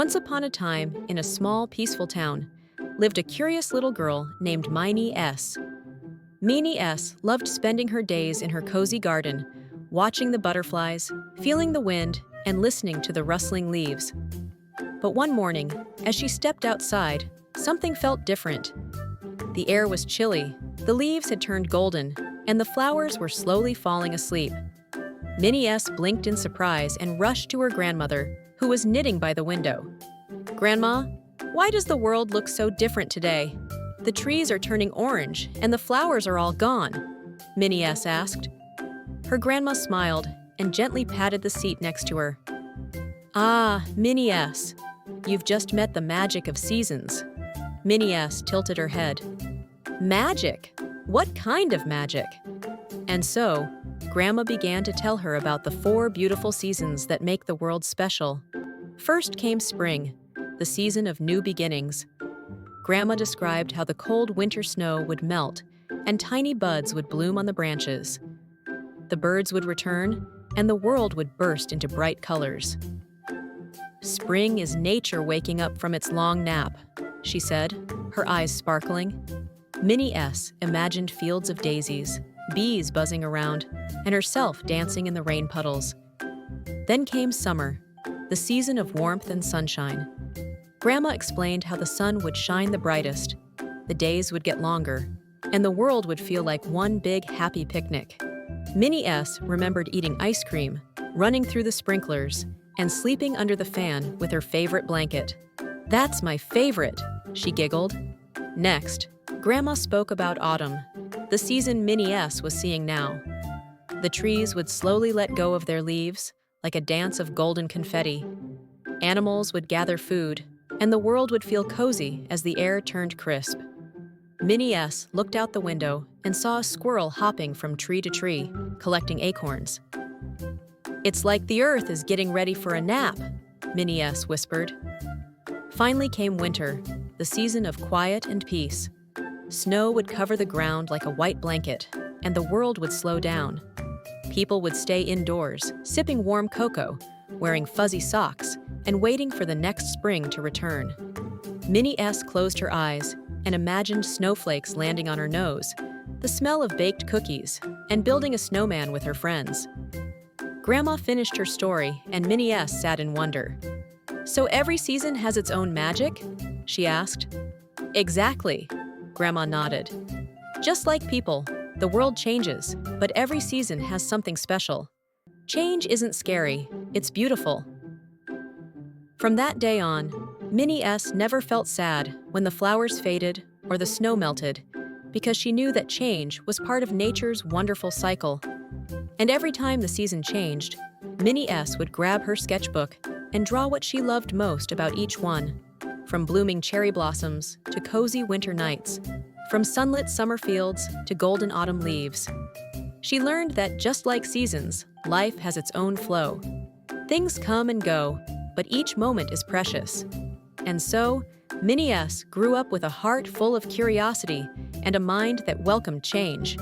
Once upon a time, in a small, peaceful town, lived a curious little girl named Minnie S. Minnie S. loved spending her days in her cozy garden, watching the butterflies, feeling the wind, and listening to the rustling leaves. But one morning, as she stepped outside, something felt different. The air was chilly, the leaves had turned golden, and the flowers were slowly falling asleep. Minnie S. blinked in surprise and rushed to her grandmother, who was knitting by the window. "Grandma, why does the world look so different today? The trees are turning orange, and the flowers are all gone," Minnie S. asked. Her grandma smiled and gently patted the seat next to her. "Ah, Minnie S., you've just met the magic of seasons." Minnie S. tilted her head. "Magic? What kind of magic?" And so, Grandma began to tell her about the 4 beautiful seasons that make the world special. First came spring, the season of new beginnings. Grandma described how the cold winter snow would melt and tiny buds would bloom on the branches. The birds would return, and the world would burst into bright colors. "Spring is nature waking up from its long nap," she said, her eyes sparkling. Minnie S. imagined fields of daisies, bees buzzing around, and herself dancing in the rain puddles. Then came summer, the season of warmth and sunshine. Grandma explained how the sun would shine the brightest, the days would get longer, and the world would feel like one big happy picnic. Minnie S. remembered eating ice cream, running through the sprinklers, and sleeping under the fan with her favorite blanket. "That's my favorite," she giggled. Next, Grandma spoke about autumn, the season Minnie S. was seeing now. The trees would slowly let go of their leaves, like a dance of golden confetti. Animals would gather food, and the world would feel cozy as the air turned crisp. Minnie S. looked out the window and saw a squirrel hopping from tree to tree, collecting acorns. "It's like the earth is getting ready for a nap," Minnie S. whispered. Finally came winter, the season of quiet and peace. Snow would cover the ground like a white blanket, and the world would slow down. People would stay indoors, sipping warm cocoa, wearing fuzzy socks, and waiting for the next spring to return. Minnie S. closed her eyes and imagined snowflakes landing on her nose, the smell of baked cookies, and building a snowman with her friends. Grandma finished her story, and Minnie S. sat in wonder. "So every season has its own magic?" she asked. "Exactly," Grandma nodded. "Just like people, the world changes, but every season has something special. Change isn't scary, it's beautiful." From that day on, Minnie S. never felt sad when the flowers faded or the snow melted, because she knew that change was part of nature's wonderful cycle. And every time the season changed, Minnie S. would grab her sketchbook and draw what she loved most about each one, from blooming cherry blossoms to cozy winter nights, from sunlit summer fields to golden autumn leaves. She learned that just like seasons, life has its own flow. Things come and go, but each moment is precious. And so, Minnie S. grew up with a heart full of curiosity and a mind that welcomed change.